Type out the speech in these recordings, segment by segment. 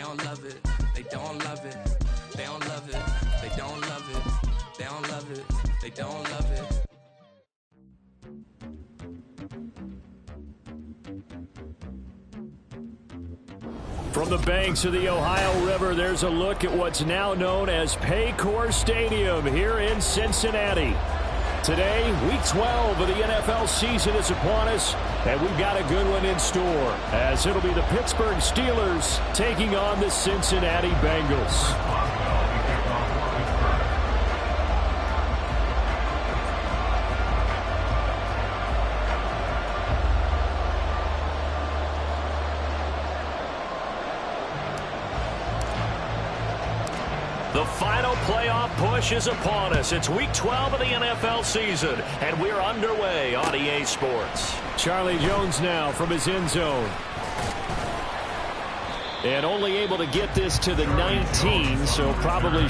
don't love it. They don't love it. They don't love it. They don't love it. They don't love it. They don't love it. From the banks of the Ohio River, there's a look at what's now known as Paycor Stadium here in Cincinnati. Today, Week 12 of the NFL season is upon us, and we've got a good one in store, as it'll be the Pittsburgh Steelers taking on the Cincinnati Bengals. The final playoff push is upon us. It's Week 12 of the NFL season, and we're underway on EA Sports. Charlie Jones now from his end zone. And only able to get this to the 19, so probably...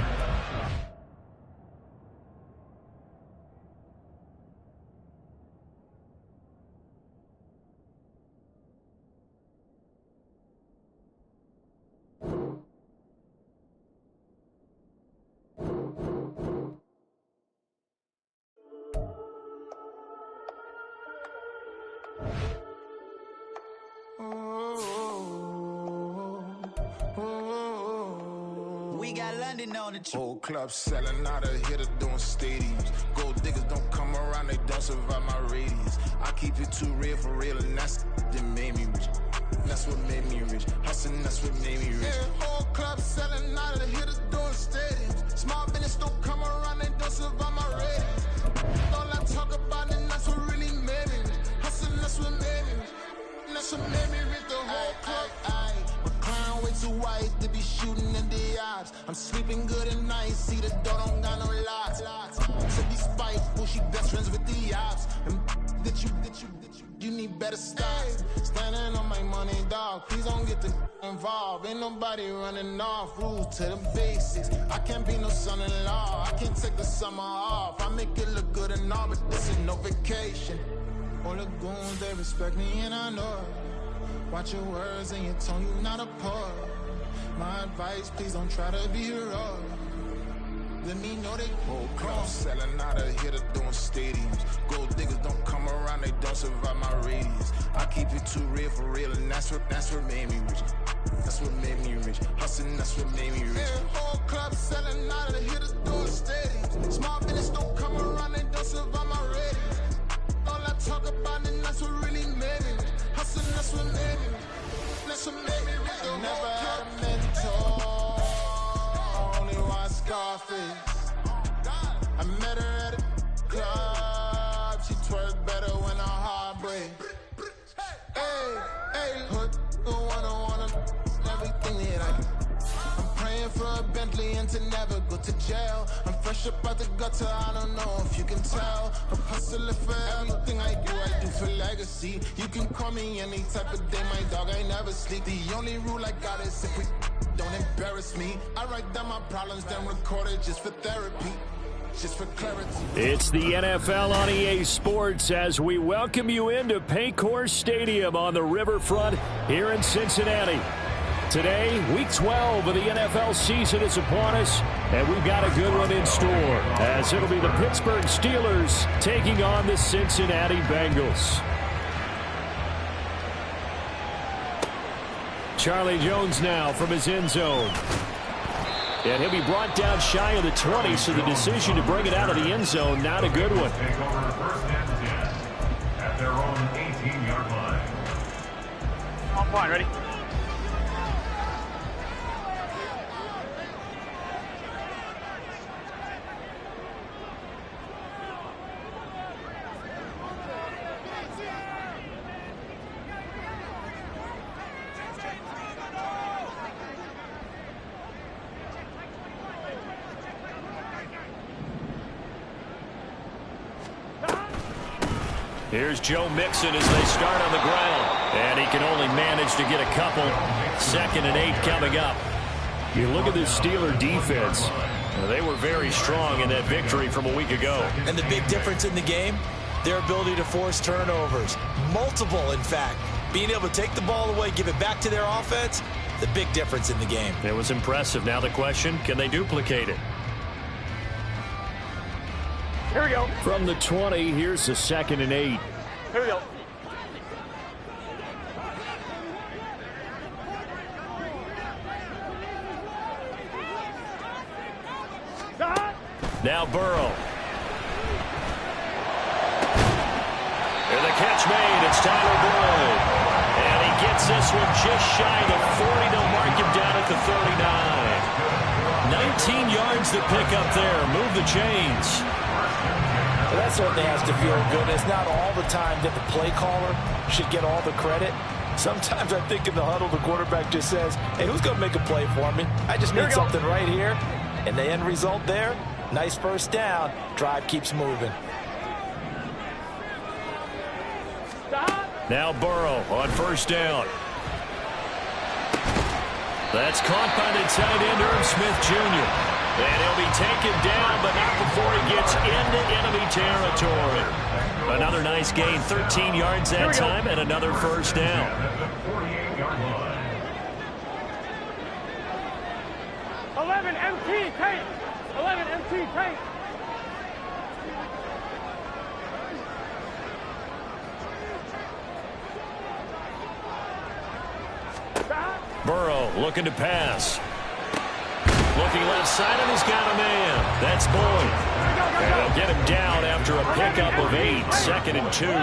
We got London on the whole club selling out of hitter doing stadiums. Gold diggers don't come around, they don't survive my radius. I keep it too real for real, and that's that made me rich. That's what made me rich. Hustling, that's what made me rich. Yeah, whole club selling out of hitters doing stadiums. Small business don't come around, they don't survive my radius. All I talk about, and that's what really made me rich. Hustling, that's what made me rich. And that's what made me rich. The whole club. Crown way too white to be shooting in the eyes. I'm sleeping good at night, see the door don't got no locks. To be spiteful, she best friends with the ops. And that you need better stop. Standing on my money, dog. Please don't get the involved. Ain't nobody running off. Rules to the basics. I can't be no son-in-law. I can't take the summer off. I make it look good and all, but this is no vacation. All the goons, they respect me and I know it. Watch your words and your tone, you not a part. My advice, please don't try to be heroic. Let me know they whole club selling out of hitter doing stadiums. Gold diggers don't come around, they don't survive my radius. I keep it too real for real, and that's what made me rich. That's what made me rich. Hustling, that's what made me rich. Yeah, whole club selling out of the hitters doing stadiums. Small business don't come around, they don't survive my radius. All I talk about, and that's what really made me rich. Hustling, that's what made me rich. That's what made me rich. I never had a mentor, only one Scarface. I met her at a club, she twerk better when her heart breaks. Hey, hood, wanna everything that I do. I'm praying for a Bentley and to never go to jail. I'm fresh up out the gutter, I don't know if you can tell. I'm hustling for everything I do for legacy. You can call me any type of day, my dog, I never sleep. The only rule I got is if we don't embarrass me. I write down my problems, then record it just for therapy. Just for clarity. It's the NFL on EA Sports as we welcome you into Paycor Stadium on the riverfront here in Cincinnati. Today, Week 12 of the NFL season is upon us, and we've got a good one in store, as it'll be the Pittsburgh Steelers taking on the Cincinnati Bengals. Charlie Jones now from his end zone. And he'll be brought down shy of the 20, so the decision to bring it out of the end zone, not a good one. Take over first and 10 at their own 18-yard line. On point, ready? Here's Joe Mixon as they start on the ground. And he can only manage to get a couple. 2nd and 8 coming up. You look at this Steeler defense. They were very strong in that victory from a week ago. And the big difference in the game, their ability to force turnovers. Multiple, in fact. Being able to take the ball away, give it back to their offense, the big difference in the game. It was impressive. Now the question, can they duplicate it? Here we go. From the 20, here's the 2nd and 8. Here we go. Now Burrow. And the catch made. It's Tyler Boyd. And he gets this one just shy of the 40. They'll mark him down at the 39. 19 yards to pick up there. Move the chains. Well, that certainly has to feel good. It's not all the time that the play caller should get all the credit. Sometimes I think in the huddle, the quarterback just says, hey, who's going to make a play for me? I just need something right here. And the end result there, nice first down. Drive keeps moving. Now Burrow on first down. That's caught by the tight end, Irv Smith Jr. And he'll be taken down, but not before he gets into enemy territory. Another nice gain, 13 yards that time, and another first down. 11 MT tape. 11 MT tape. Burrow looking to pass. Looking left side, and he's got a man. That's Boyd. And they'll get him down after a pickup of 8, 2nd and 2. 8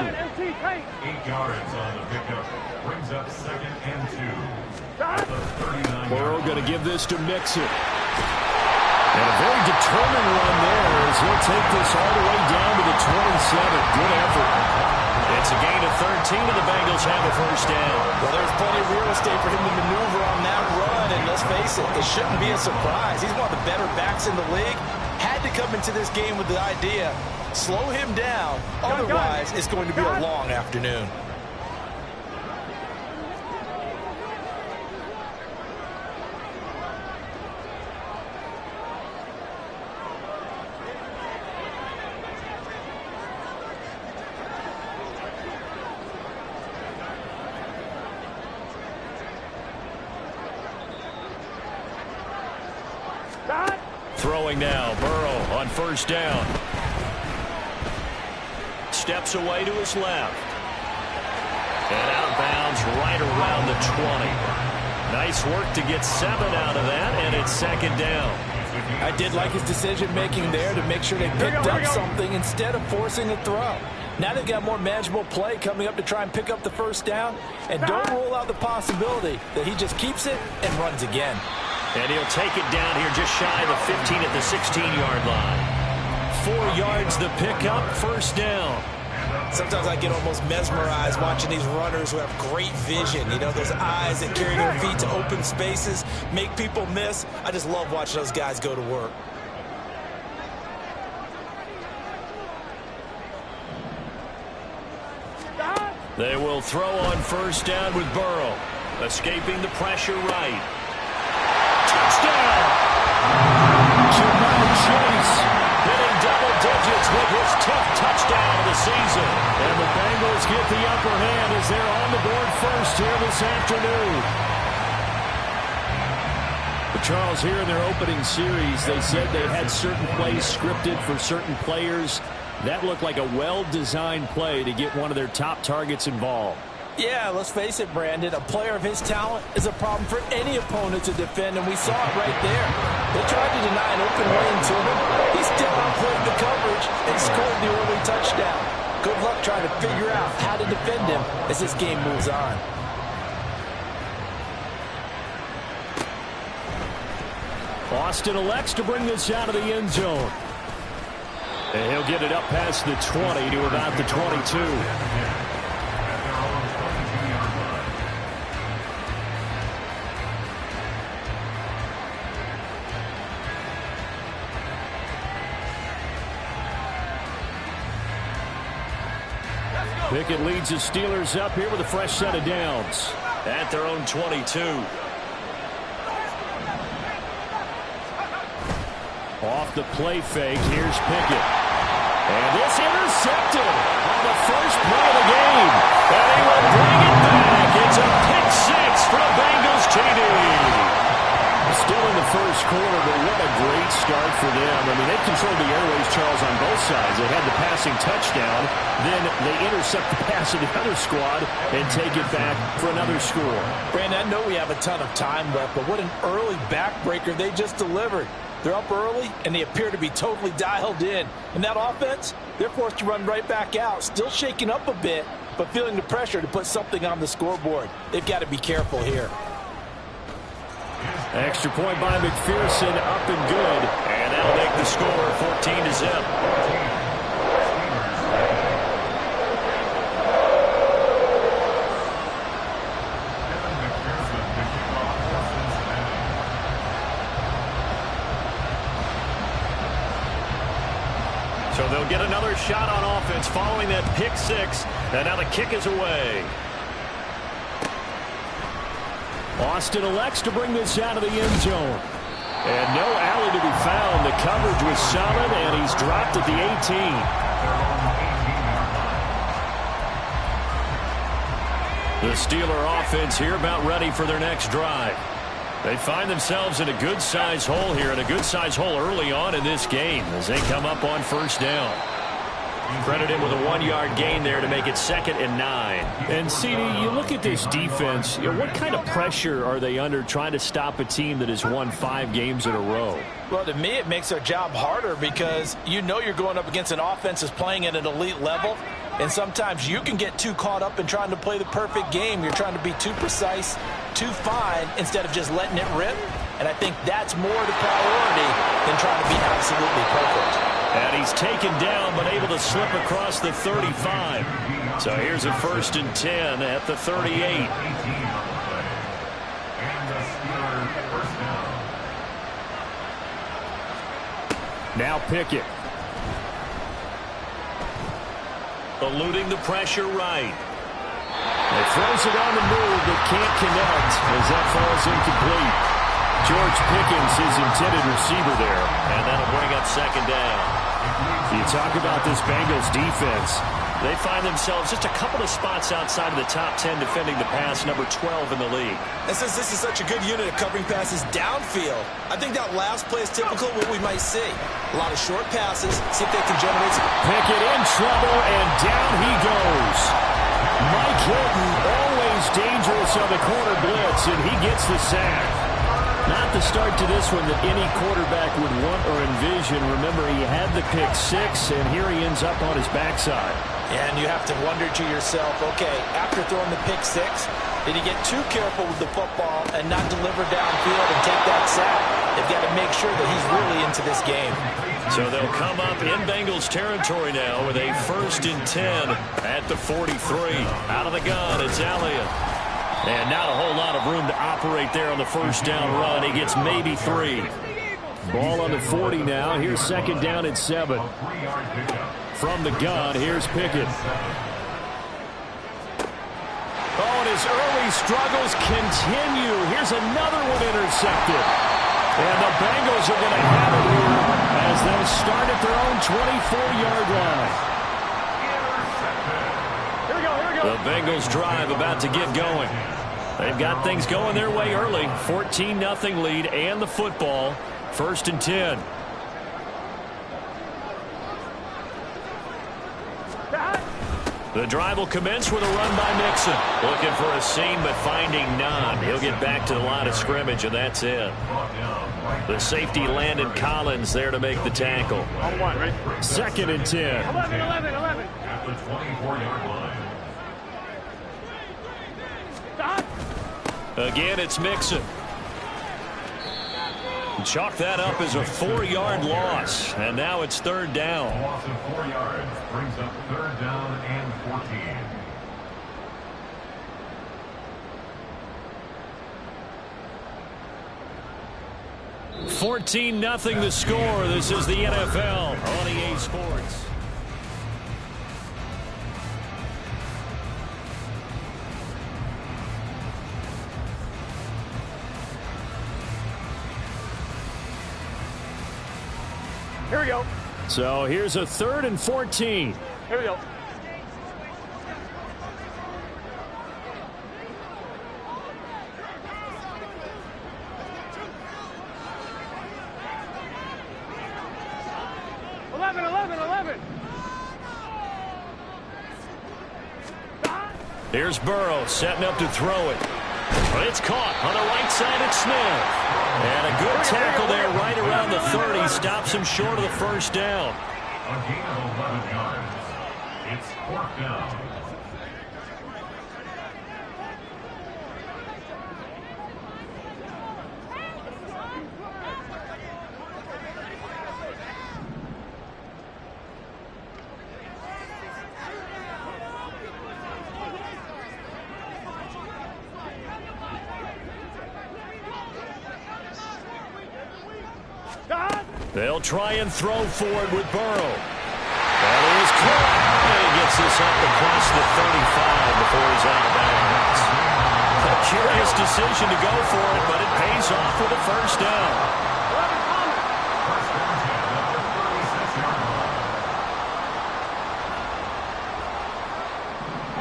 yards on the pickup. Brings up 2nd and 2. Burrow going to give this to Mixon. And a very determined run there as he'll take this all the way down to the 27. Good effort. It's a gain of 13, and the Bengals have a first down. Well, there's plenty of real estate for him to maneuver on that run, and let's face it, it shouldn't be a surprise. He's one of the better backs in the league. Had to come into this game with the idea, slow him down, otherwise it's going to be a long afternoon. Throwing now, Burrow on first down. Steps away to his left. And outbounds right around the 20. Nice work to get 7 out of that, and it's 2nd down. I did like his decision-making there to make sure they picked up something instead of forcing a throw. Now they've got more manageable play coming up to try and pick up the first down, and don't rule out the possibility that he just keeps it and runs again. And he'll take it down here just shy of the 15 at the 16-yard line. 4 yards the pickup, first down. Sometimes I get almost mesmerized watching these runners who have great vision. You know, those eyes that carry their feet to open spaces, make people miss. I just love watching those guys go to work. They will throw on first down with Burrow. Escaping the pressure right. Touchdown! Jamar Chase hitting double digits with his 10th touchdown of the season. And the Bengals get the upper hand as they're on the board first here this afternoon. But Charles, here in their opening series, they said they had certain plays scripted for certain players. That looked like a well-designed play to get one of their top targets involved. Yeah, let's face it, Brandon. A player of his talent is a problem for any opponent to defend, and we saw it right there. They tried to deny an open lane to him. He still outplayed the coverage and scored the early touchdown. Good luck trying to figure out how to defend him as this game moves on. Austin elects to bring this out of the end zone. And he'll get it up past the 20 to about the 22. Pickett leads the Steelers up here with a fresh set of downs at their own 22. Off the play fake, here's Pickett. And this intercepted on the first play of the game. And he will bring it back. It's a pick six for Bengals TD. first quarter, but what a great start for them. I mean, they controlled the airways, Charles, on both sides. They had the passing touchdown. Then they intercept the pass of the other squad and take it back for another score. Brandon, I know we have a ton of time left, but what an early backbreaker they just delivered. They're up early, and they appear to be totally dialed in. And that offense, they're forced to run right back out, still shaking up a bit, but feeling the pressure to put something on the scoreboard. They've got to be careful here. Extra point by McPherson, up and good. And that'll make the score 14-0. So they'll get another shot on offense following that pick six. And now the kick is away. Austin elects to bring this out of the end zone. And no alley to be found. The coverage was solid, and he's dropped at the 18. The Steeler offense here about ready for their next drive. They find themselves in a good-size hole here, and a good-size hole early on in this game as they come up on first down. Credit him with a 1-yard gain there to make it 2nd and 9. And, CD, you look at this defense, what kind of pressure are they under trying to stop a team that has won 5 games in a row? Well, to me, it makes their job harder because you know you're going up against an offense that's playing at an elite level, and sometimes you can get too caught up in trying to play the perfect game. You're trying to be too precise, too fine, instead of just letting it rip. And I think that's more the priority than trying to be absolutely perfect. And he's taken down, but able to slip across the 35. So here's a 1st and 10 at the 38. Now Pickett. Eluding the pressure right. He throws it on the move, but can't connect as that falls incomplete. George Pickens, his intended receiver there, and that'll bring up 2nd down. You talk about this Bengals defense. They find themselves just a couple of spots outside of the top 10 defending the pass, number 12 in the league. And since this is such a good unit of covering passes downfield, I think that last play is typical of what we might see. A lot of short passes, see if they can generate some. Pickett in trouble, and down he goes. Mike Hilton, always dangerous on the corner blitz, and he gets the sack. Not the start to this one that any quarterback would want or envision. Remember, he had the pick six, and here he ends up on his backside. And you have to wonder to yourself, okay, after throwing the pick six, did he get too careful with the football and not deliver downfield and take that sack? They've got to make sure that he's really into this game. So they'll come up in Bengals territory now with a 1st and 10 at the 43. Out of the gun, it's Elliott. And not a whole lot of room to operate there on the first down run. He gets maybe 3. Ball on the 40 now. Here's 2nd down and 7. From the gun, here's Pickett. Oh, and his early struggles continue. Here's another one intercepted. And the Bengals are going to have it here as they'll start at their own 24-yard line. The Bengals drive about to get going. They've got things going their way early. 14-0 lead and the football. 1st and 10. The drive will commence with a run by Mixon. Looking for a seam, but finding none. He'll get back to the line of scrimmage, and that's it. The safety, Landon Collins, there to make the tackle. 2nd and 10. 11. At the 24-yard line. Again, it's Mixon. Chalk that up as a 4-yard loss. And now it's 3rd down. A loss of 4 yards brings up 3rd down and 14. 14-0 the score. This is the NFL on EA Sports. Here we go. So here's a 3rd and 14. Here we go. Here's Burrow setting up to throw it. But it's caught on the right side at Smith. And a good tackle there right around the 30. Stops him short of the first down. A gain of 11 yards. It's 4th down. They'll try and throw forward with Burrow. That is caught. And he gets this up across the 35 before he's out of bounds. A curious decision to go for it, but it pays off with a first down.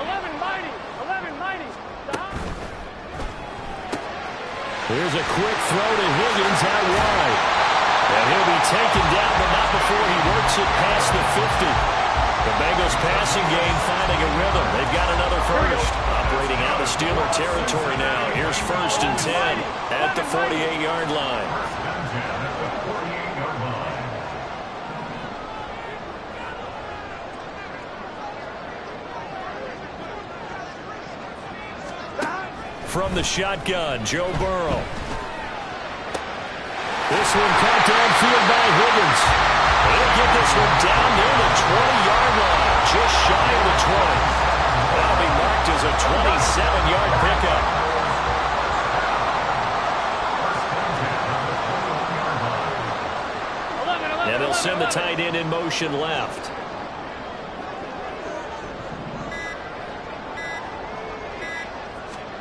11 mighty. Here's a quick throw to Higgins out wide. And he'll be taken down, but not before he works it past the 50. The Bengals passing game finding a rhythm. They've got another first. Operating out of Steeler territory now. Here's 1st and 10 at the 48-yard line. From the shotgun, Joe Burrow. This one caught downfield by Higgins. He'll get this one down near the 20-yard line, just shy of the 20. That'll be marked as a 27-yard pickup. And they'll send the tight end in motion left.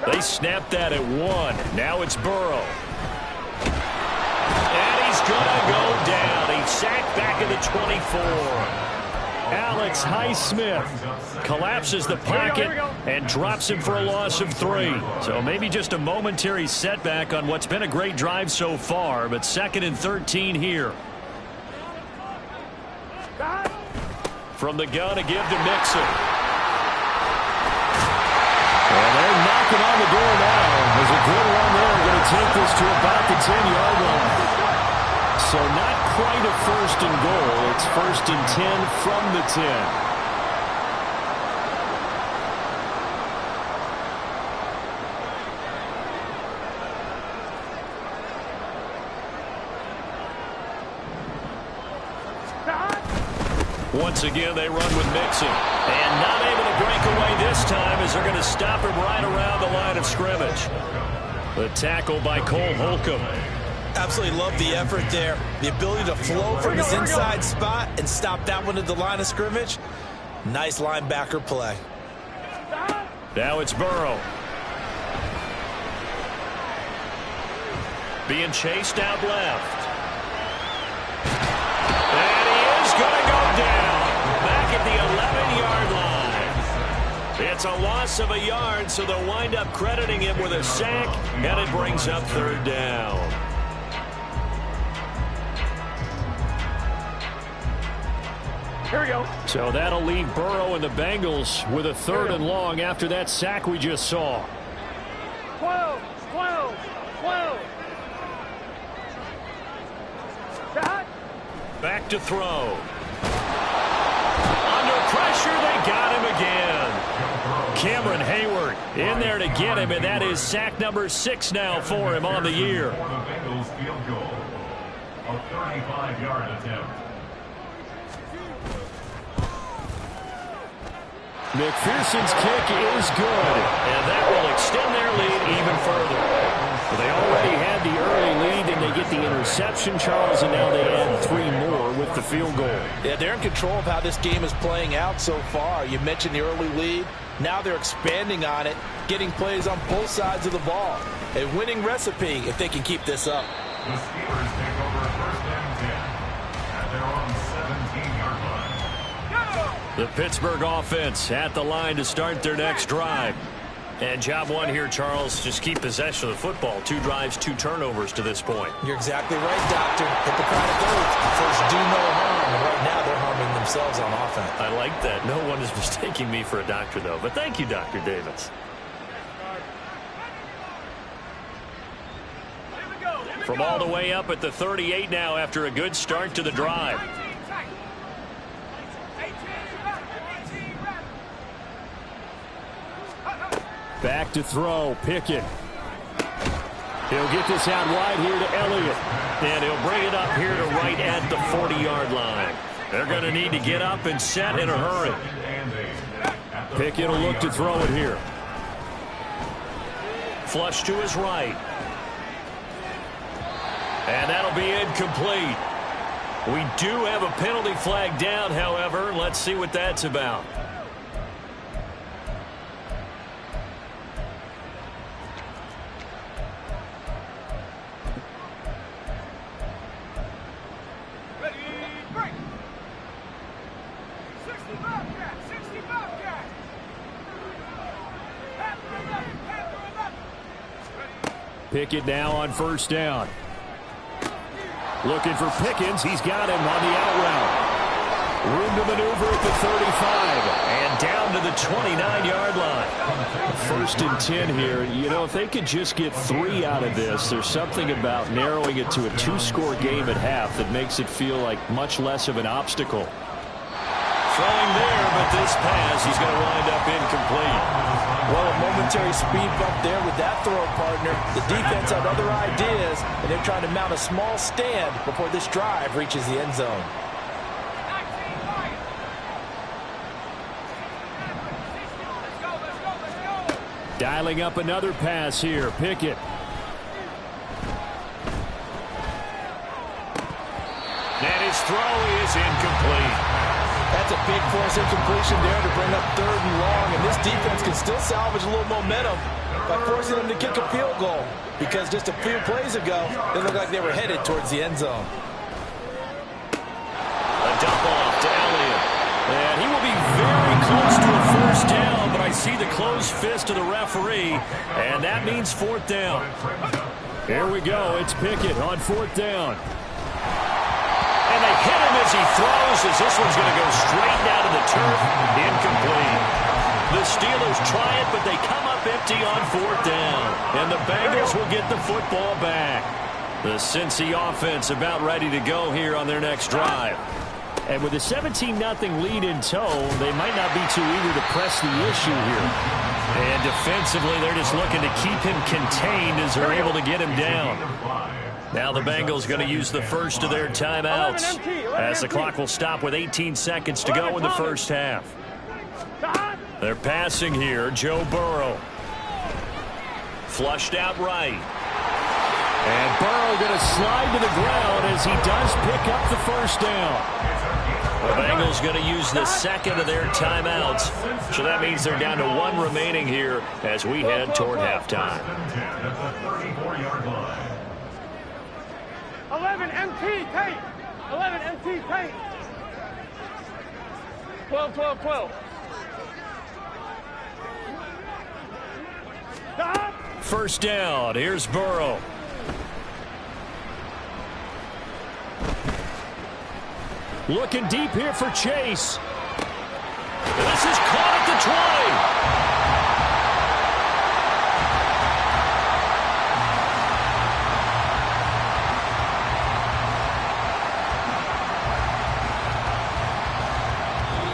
They snapped that at 1. Now it's Burrow. And he's going to go down. He's sacked back at the 24. Alex Highsmith collapses the pocket and drops him for a loss of 3. So maybe just a momentary setback on what's been a great drive so far, but 2nd and 13 here. From the gun, a give to Mixon. And they're knocking on the door now. There's a good run there. Going to take this to about the 10-yard line. So not quite a 1st and goal. It's 1st and 10 from the 10. Once again, they run with Mixon. And not able to break away this time as they're going to stop him right around the line of scrimmage. The tackle by Cole Holcomb. Absolutely love the effort there. The ability to flow from his inside spot and stop that one at the line of scrimmage. Nice linebacker play. Now it's Burrow. Being chased out left. And he is going to go down. Back at the 11-yard line. It's a loss of a yard, so they'll wind up crediting him with a sack, and it brings up 3rd down. Here we go. So that'll leave Burrow and the Bengals with a 3rd and long after that sack we just saw. 12. Back to throw. Under pressure, they got him again. Cameron Hayward in there to get him, and that is sack number 6 now for him on the year. For the Bengals field goal. A 35-yard attempt. McPherson's kick is good, and that will extend their lead even further. They already had the early lead, and they get the interception, Charles, and now they add 3 more with the field goal. Yeah, they're in control of how this game is playing out so far. You mentioned the early lead. Now they're expanding on it, getting plays on both sides of the ball. A winning recipe if they can keep this up. The Steelers take over 1st and 10 at their own 17-yard line. The Pittsburgh offense at the line to start their next drive. And job one here, Charles, just keep possession of the football. 2 drives, 2 turnovers to this point. You're exactly right, Doctor. Hippocratic oath. First, do no harm. And right now, they're harming themselves on offense. I like that. No one is mistaking me for a doctor, though. But thank you, Dr. Davis. From all the way up at the 38 now after a good start to the drive. Back to throw, Pickett. He'll get this out wide here to Elliott. And he'll bring it up here to right at the 40-yard line. They're going to need to get up and set in a hurry. Pickett will look to throw it here. Flush to his right. And that'll be incomplete. We do have a penalty flag down, however. Let's see what that's about. Pickett now on first down. Looking for Pickens. He's got him on the out route. Room to maneuver at the 35. And down to the 29-yard line. First and 10 here. You know, if they could just get 3 out of this, there's something about narrowing it to a 2-score game at half that makes it feel like much less of an obstacle. Throwing there, but this pass, he's going to wind up incomplete. Well, a momentary speed bump there with that throw, partner. The defense had other ideas, and they're trying to mount a small stand before this drive reaches the end zone. Dialing up another pass here, Pickett. And his throw is incomplete. That's a big force incompletion there to bring up 3rd and long, and this defense can still salvage a little momentum by forcing them to kick a field goal, because just a few plays ago, they looked like they were headed towards the end zone. A dump off to Elliott. And he will be very close to a first down, but I see the closed fist of the referee, and that means 4th down. Here we go. It's Pickett on 4th down. And they hit him as he throws, as this one's going to go straight down to the turf. Incomplete. The Steelers try it, but they come up empty on 4th down. And the Bengals will get the football back. The Cincy offense about ready to go here on their next drive. And with a 17-0 lead in tow, they might not be too eager to press the issue here. And defensively, they're just looking to keep him contained as they're able to get him down. Now the Bengals going to use the first of their timeouts as the clock will stop with 18 seconds to go in the first half. They're passing here. Joe Burrow. Flushed out right. And Burrow going to slide to the ground as he does pick up the first down. The Bengals going to use the second of their timeouts. So that means they're down to 1 remaining here as we head toward halftime. 11 MT tape. 11 MT tape. 12, 12, 12. Stop. First down. Here's Burrow. Looking deep here for Chase. This is caught at the 20.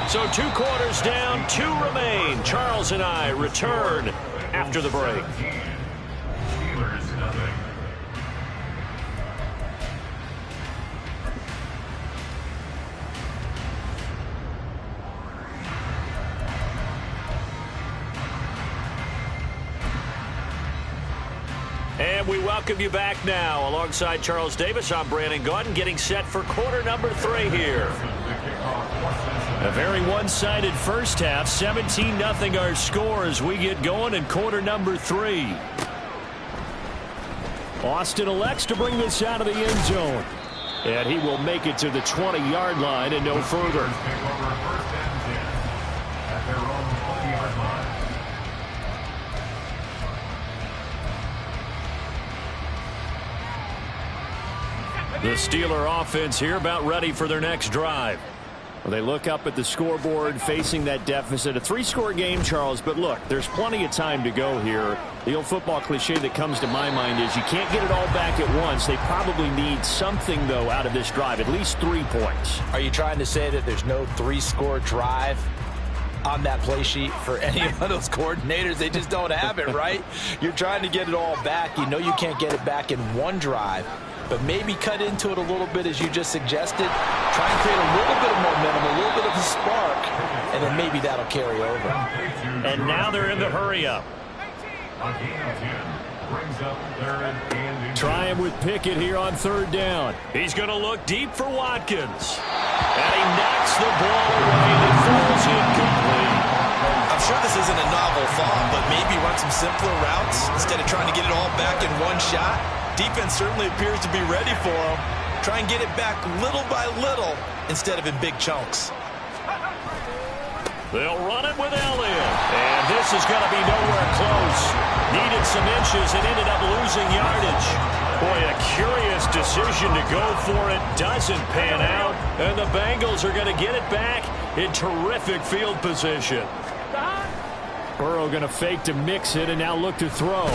So 2 quarters down, 2 remain. Charles and I return after the break. And we welcome you back now. Alongside Charles Davis, I'm Brandon Gaudin, getting set for quarter number 3 here. A very one-sided first half. 17-0 our score as we get going in quarter number 3. Austin elects to bring this out of the end zone. And he will make it to the 20-yard line and no further. The Steeler offense here about ready for their next drive. Well, they look up at the scoreboard facing that deficit. A 3-score game, Charles, but look, there's plenty of time to go here. The old football cliche that comes to my mind is you can't get it all back at once. They probably need something, though, out of this drive, at least 3 points. Are you trying to say that there's no 3-score drive on that play sheet for any of those coordinators? They just don't have it, right? You're trying to get it all back. You know you can't get it back in one drive, but maybe cut into it a little bit as you just suggested. Try and create a little bit of momentum, a little bit of a spark, and then maybe that'll carry over. And now they're in the hurry-up. Try him with Pickett here on 3rd down. He's going to look deep for Watkins. And he knocks the ball away and it falls incomplete. I'm sure this isn't a novel thought, but maybe run some simpler routes instead of trying to get it all back in one shot. Defense certainly appears to be ready for him. Try and get it back little by little instead of in big chunks. They'll run it with Elliott. And this is going to be nowhere close. Needed some inches and ended up losing yardage. Boy, a curious decision to go for it. Doesn't pan out. And the Bengals are going to get it back in terrific field position. Burrow going to fake to mix it and now look to throw.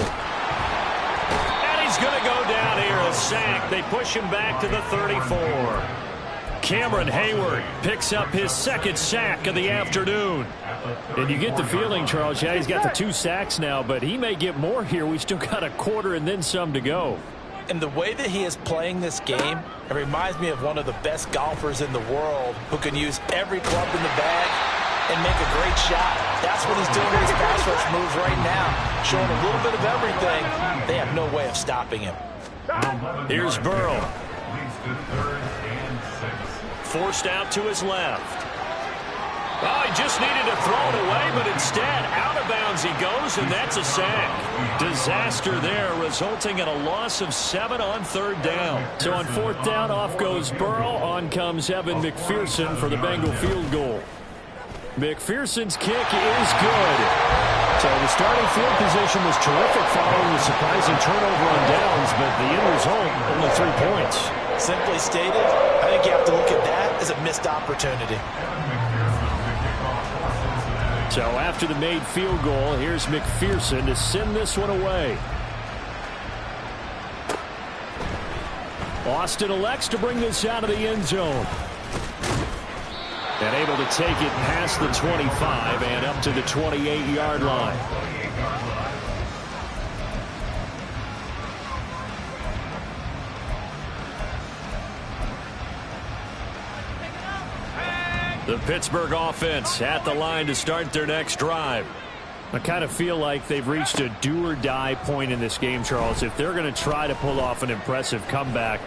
He's going to go down here, a sack. They push him back to the 34. Cameron Hayward picks up his 2nd sack of the afternoon. And you get the feeling, Charles, yeah, he's got the 2 sacks now, but he may get more here. We still got a quarter and then some to go. And the way that he is playing this game, it reminds me of one of the best golfers in the world who can use every club in the bag and make a great shot. That's what he's doing with his pass rush moves right now. Showing a little bit of everything. They have no way of stopping him. Here's Burrow. Forced out to his left. Oh, he just needed to throw it away, but instead, out of bounds he goes, and that's a sack. Disaster there, resulting in a loss of 7 on 3rd down. So on 4th down, off goes Burrow. On comes Evan McPherson for the Bengal field goal. McPherson's kick is good. So the starting field position was terrific following the surprising turnover on downs, but the end result, only 3 points. Simply stated, I think you have to look at that as a missed opportunity. So after the made field goal, here's McPherson to send this one away. Austin elects to bring this out of the end zone. And able to take it past the 25 and up to the 28-yard line. The Pittsburgh offense at the line to start their next drive. I kind of feel like they've reached a do-or-die point in this game, Charles. If they're going to try to pull off an impressive comeback,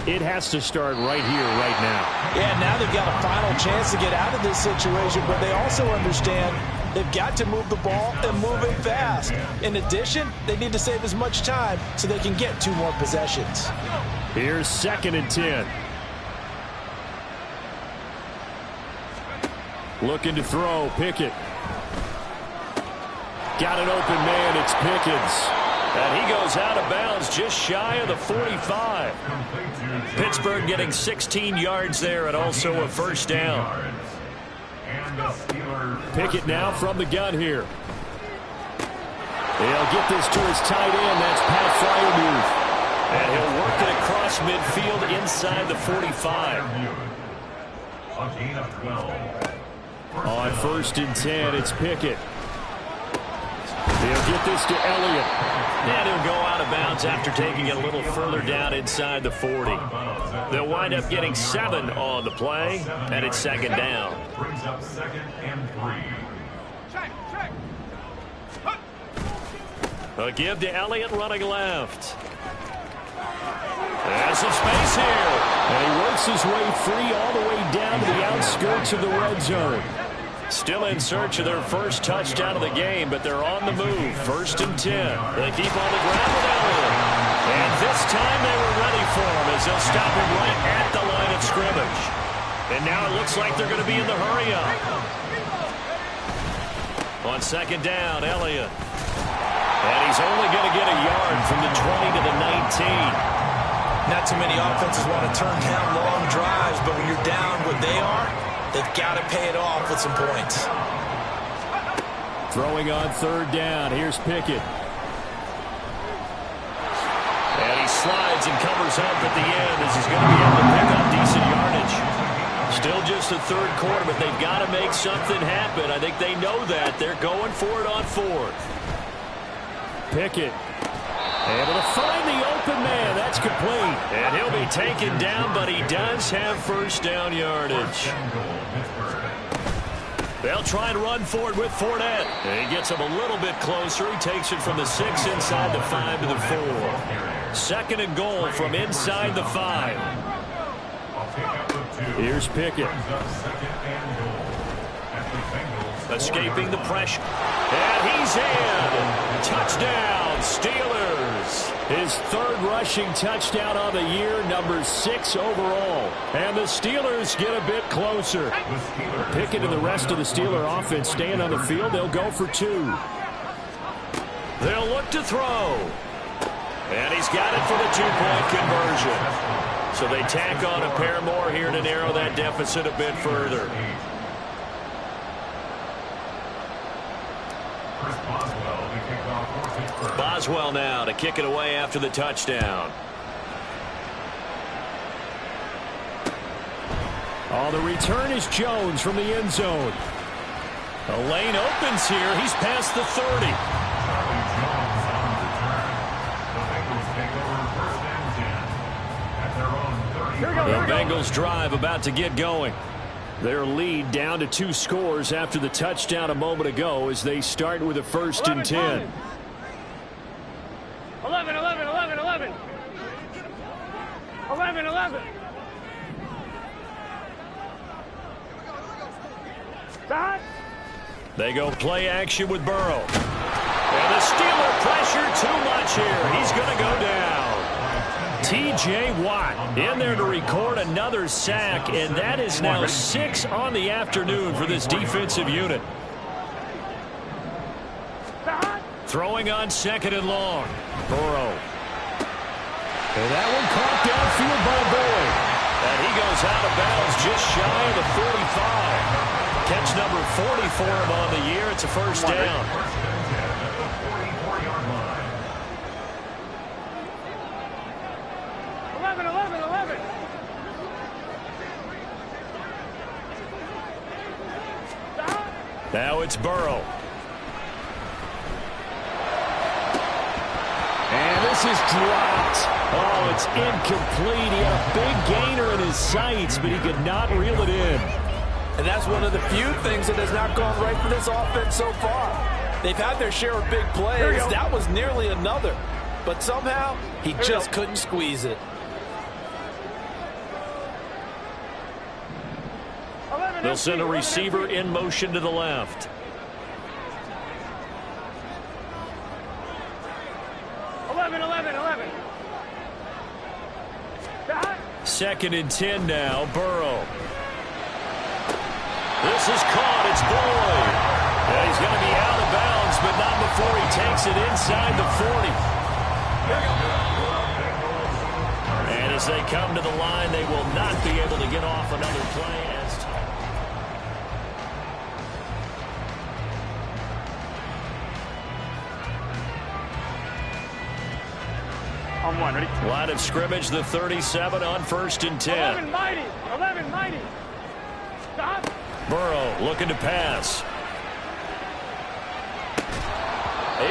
it has to start right here, right now. Yeah, now they've got a final chance to get out of this situation, but they also understand they've got to move the ball and move it fast. In addition, they need to save as much time so they can get 2 more possessions. Here's 2nd and 10. Looking to throw, Pickett. Got an open man, it's Pickens. And he goes out of bounds just shy of the 45. Pittsburgh getting 16 yards there and also a 1st down. Pickett now from the gun here. He'll get this to his tight end. That's Pat Freiermuth. And he'll work it across midfield inside the 45. On 1st and 10, it's Pickett. He'll get this to Elliott. And he'll go out of bounds after taking it a little further down inside the 40. They'll wind up getting 7 on the play, and it's 2nd down. Brings up 2nd and 3. A give to Elliott running left. There's some space here. And he works his way free all the way down to the outskirts of the red zone. Still in search of their first touchdown of the game, but they're on the move. 1st and 10. They keep on the ground with Elliott. And this time they were ready for him as they'll stop him right at the line of scrimmage. And now it looks like they're going to be in the hurry-up. On 2nd down, Elliott. And he's only going to get a yard from the 20 to the 19. Not too many offenses want to turn down long drives, but when you're down what they are, they've got to pay it off with some points. Throwing on third down. Here's Pickett. And he slides and covers up at the end as he's going to be able to pick up decent yardage. Still just the third quarter, but they've got to make something happen. I think they know that. They're going for it on fourth. Pickett able to find the open man. That's complete. And he'll be taken down, but he does have first down yardage. They'll try and run forward with Fournette. And he gets him a little bit closer. He takes it from the 6 inside the 5 to the 4. Second and goal from inside the 5. Here's Pickett. Escaping the pressure. And he's in. Touchdown, Steelers. His third rushing touchdown on the year, number 6 overall. And the Steelers get a bit closer. Pickett and the rest of the Steeler offense staying on the field. They'll go for 2. They'll look to throw. And he's got it for the 2-point conversion. So they tack on a pair more here to narrow that deficit a bit further. Boswell now to kick it away after the touchdown. Oh, the return is Jones from the end zone. The lane opens here. He's past the 30. The Bengals drive about to get going. Their lead down to 2 scores after the touchdown a moment ago as they start with a 1st and 10. 11, 11, 11, 11. 11, 11. Stop. They go play action with Burrow. And the Steeler pressure too much here. He's going to go down. T.J. Watt in there to record another sack, and that is now 6 on the afternoon for this defensive unit. Throwing on 2nd and long. Burrow. And that one caught downfield by Boyd. And he goes out of bounds just shy of the 45. Catch number 40 for him on the year. It's a first down. 11, 11, 11. Now it's Burrow. And this is dropped. Oh, it's incomplete. He had a big gainer in his sights, but he could not reel it in. And that's one of the few things that has not gone right for this offense so far. They've had their share of big plays. That was nearly another. But somehow, he just couldn't squeeze it. They'll send a receiver in motion to the left. 11, 11, 11. 2nd and 10 now. Burrow. This is caught. It's Boyd. Yeah, he's going to be out of bounds, but not before he takes it inside the 40. And as they come to the line, they will not be able to get off another play. On 1, ready? Line of scrimmage, the 37 on 1st and 10. 11 mighty. 11 mighty. Stop. Burrow looking to pass.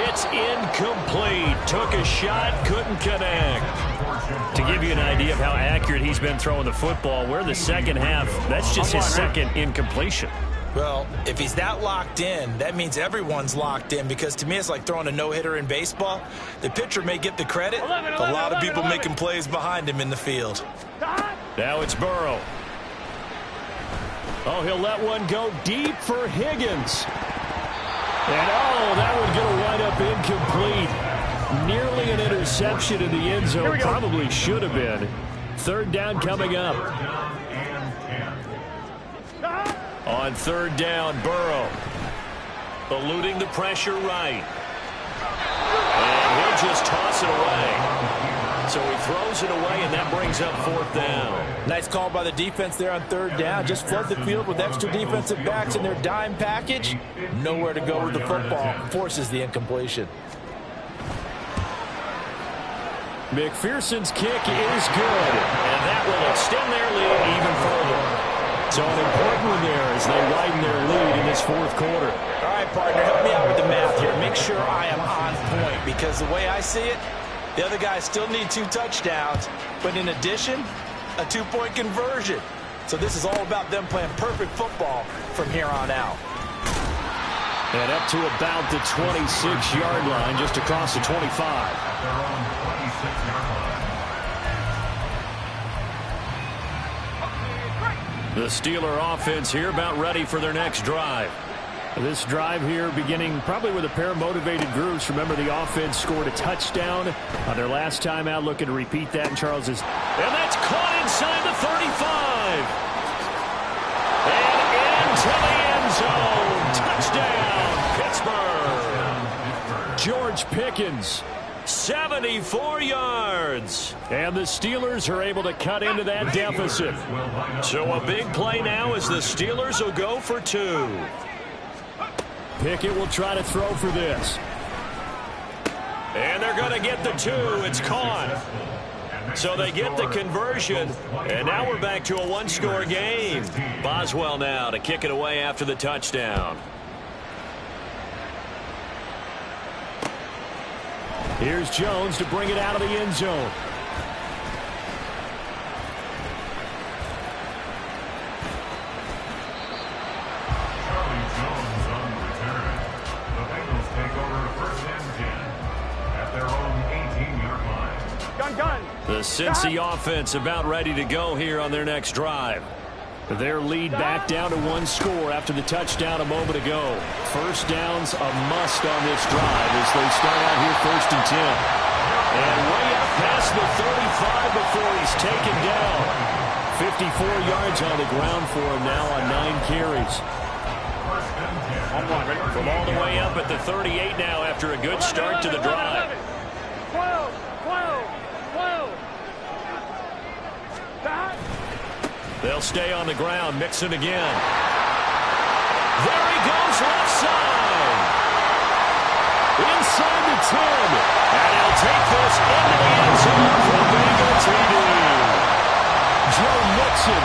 It's incomplete. Took a shot, couldn't connect. To give you an idea of how accurate he's been throwing the football, we're in the second half. That's just his second incompletion. Well, if he's that locked in, that means everyone's locked in, because to me it's like throwing a no-hitter in baseball. The pitcher may get the credit, but a lot of people making plays behind him in the field. Now it's Burrow. Oh, he'll let one go deep for Higgins. And, oh, that one's going to wind up incomplete. Nearly an interception in the end zone. Probably should have been. 3rd down coming up. On 3rd down, Burrow. Eluding the pressure right. And he'll just toss it away. So he throws it away, and that brings up 4th down. Nice call by the defense there on 3rd down. Just flood the field with extra defensive backs in their dime package. Nowhere to go with the football. Forces the incompletion. McPherson's kick is good, and that will extend their lead even further. So an important one there as they widen their lead in this 4th quarter. All right, partner, help me out with the math here. Make sure I am on point, because the way I see it, the other guys still need 2 touchdowns, but in addition, a 2-point conversion. So this is all about them playing perfect football from here on out. And up to about the 26-yard line, just across the 25. At their own 26-yard line. The Steeler offense here about ready for their next drive. This drive here beginning probably with a pair of motivated groups. Remember, the offense scored a touchdown on their last time out. Looking to repeat that, and Charles is... And that's caught inside the 35. And into the end zone. Touchdown, Pittsburgh. George Pickens, 74 yards. And the Steelers are able to cut into that deficit. So a big play now as the Steelers will go for 2. Pickett will try to throw for this. And they're going to get the 2. It's caught. So they get the conversion. And now we're back to a 1-score game. Boswell now to kick it away after the touchdown. Here's Jones to bring it out of the end zone. The Cincy offense about ready to go here on their next drive. Their lead back down to 1 score after the touchdown a moment ago. First down's a must on this drive as they start out here 1st and 10. And way up past the 35 before he's taken down. 54 yards on the ground for him now on 9 carries. From all the way up at the 38 now after a good start to the drive. 12. They'll stay on the ground. Mixon again. There he goes, left side. Inside the 10. And he'll take this into the end zone for a Bengal TD. Joe Mixon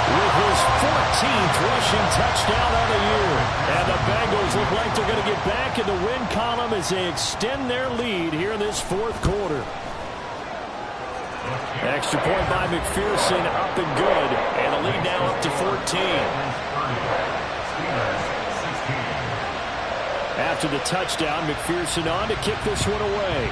with his 14th rushing touchdown of the year. And the Bengals look like they're going to get back in the win column as they extend their lead here in this 4th quarter. Extra point by McPherson, up and good. And the lead now up to 14. After the touchdown, McPherson on to kick this one away.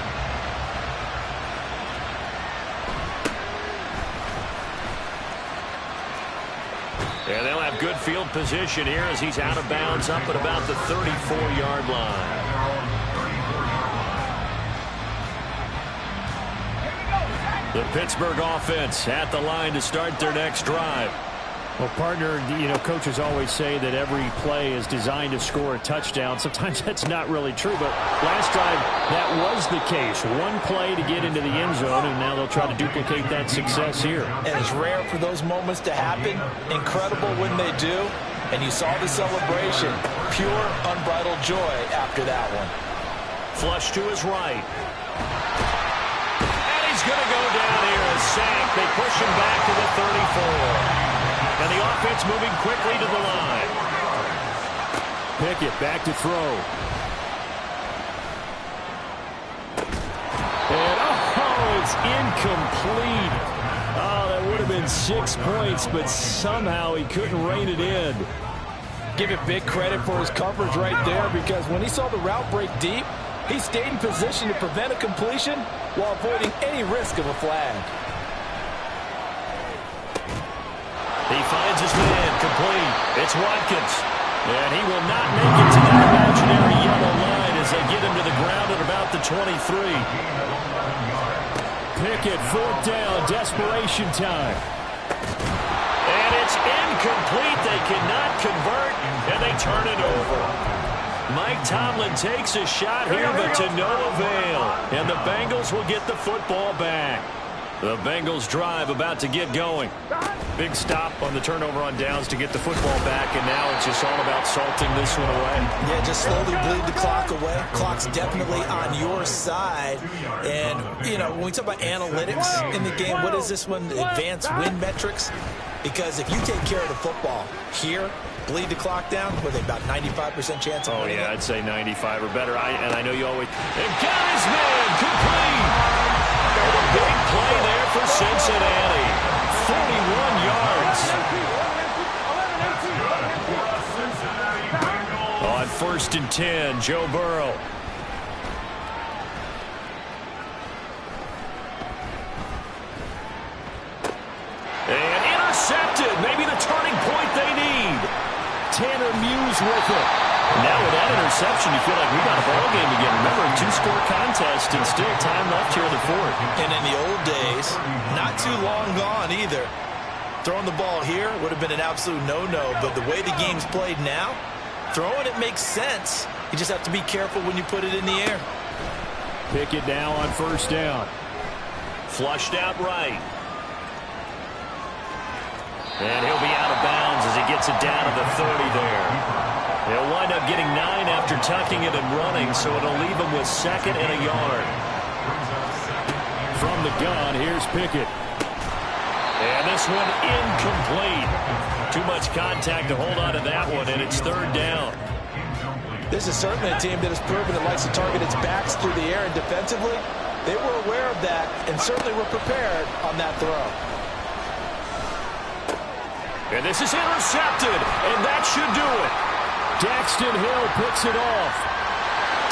And they'll have good field position here as he's out of bounds up at about the 34-yard line. The Pittsburgh offense at the line to start their next drive. Well, partner, coaches always say that every play is designed to score a touchdown. Sometimes that's not really true, but last drive, that was the case. One play to get into the end zone, and now they'll try to duplicate that success here. And it's rare for those moments to happen. Incredible when they do. And you saw the celebration. Pure, unbridled joy after that one. Flush to his right. And he's going to go down here as sacked. They push him back to the 34. And the offense moving quickly to the line. Pickett back to throw. And, it's incomplete. Oh, that would have been 6 points, but somehow he couldn't rein it in. Give it big credit for his coverage right there, because when he saw the route break deep, he stayed in position to prevent a completion while avoiding any risk of a flag. He finds his man, complete. It's Watkins. And he will not make it to that imaginary yellow line as they get him to the ground at about the 23. Pickett, 4th down, desperation time. And it's incomplete. They cannot convert, and they turn it over. Mike Tomlin takes a shot here, but to no avail. And the Bengals will get the football back. The Bengals drive about to get going. Big stop on the turnover on downs to get the football back, and now it's just all about salting this one away. Yeah, just slowly bleed the clock away. Clock's definitely on your side. And, you know, when we talk about analytics in the game, what is this one? Advanced win metrics? Because if you take care of the football here, bleed the clock down, with about 95% chance of winning. Oh, yeah, I'd say 95 or better. And I know you always... And got his man complete! And a big play there for Cincinnati. 41 yards. On 1st and 10, Joe Burrow. And intercepted. Maybe the turning point they need. Tanner Muse with it. Now with that interception, you feel like we got a ball game again. Remember, a 2-score contest and still time left here in the 4th. And in the old days, not too long gone either. Throwing the ball here would have been an absolute no-no, but the way the game's played now, throwing it makes sense. You just have to be careful when you put it in the air. Pickett now on 1st down. Flushed out right. And he'll be out of bounds as he gets it down to the 30 there. They'll wind up getting 9 after tucking it and running, so it'll leave him with 2nd and a yard. From the gun, here's Pickett. And this one incomplete. Too much contact to hold on to that one, and it's 3rd down. This is certainly a team that has proven it likes to target its backs through the air, and defensively, they were aware of that and certainly were prepared on that throw. And this is intercepted, and that should do it. Daxton Hill picks it off.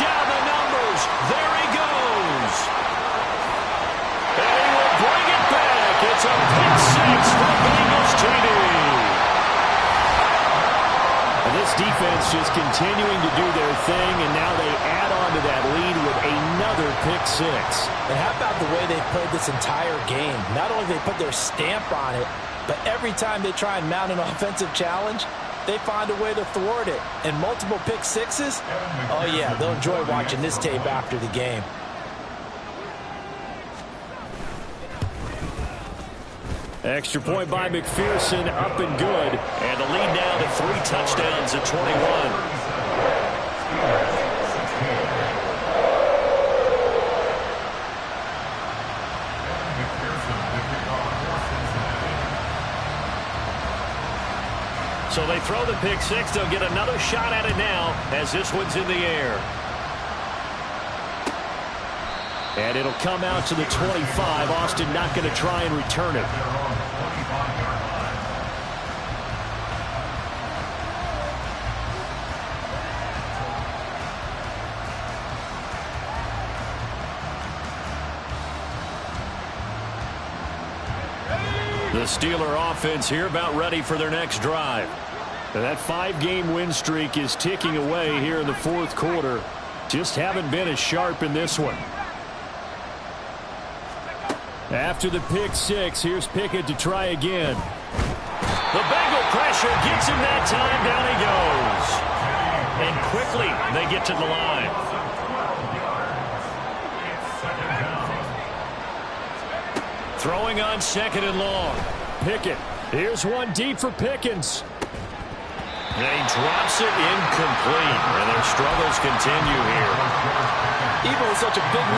Down the numbers. There he goes. And he will bring it back. It's a pick 6 for Bengals TD. And this defense just continuing to do their thing, and now they add on to that lead with another pick 6. And how about the way they played this entire game? Not only they put their stamp on it, but every time they try and mount an offensive challenge, they find a way to thwart it. And multiple pick 6s, oh yeah, they'll enjoy watching this tape after the game. Extra point by McPherson, up and good. And the lead now to 3 touchdowns at 21. So they throw the pick 6. They'll get another shot at it now as this one's in the air. And it'll come out to the 25. Austin not going to try and return it. The Steeler offense here about ready for their next drive. And that 5-game win streak is ticking away here in the 4th quarter. Just haven't been as sharp in this one. After the pick 6, here's Pickett to try again. The Bengal pressure gets him that time. Down he goes. And quickly they get to the line. Throwing on 2nd and long. Pickett. Here's one deep for Pickens. And he drops it incomplete. And their struggles continue here. Even with such a big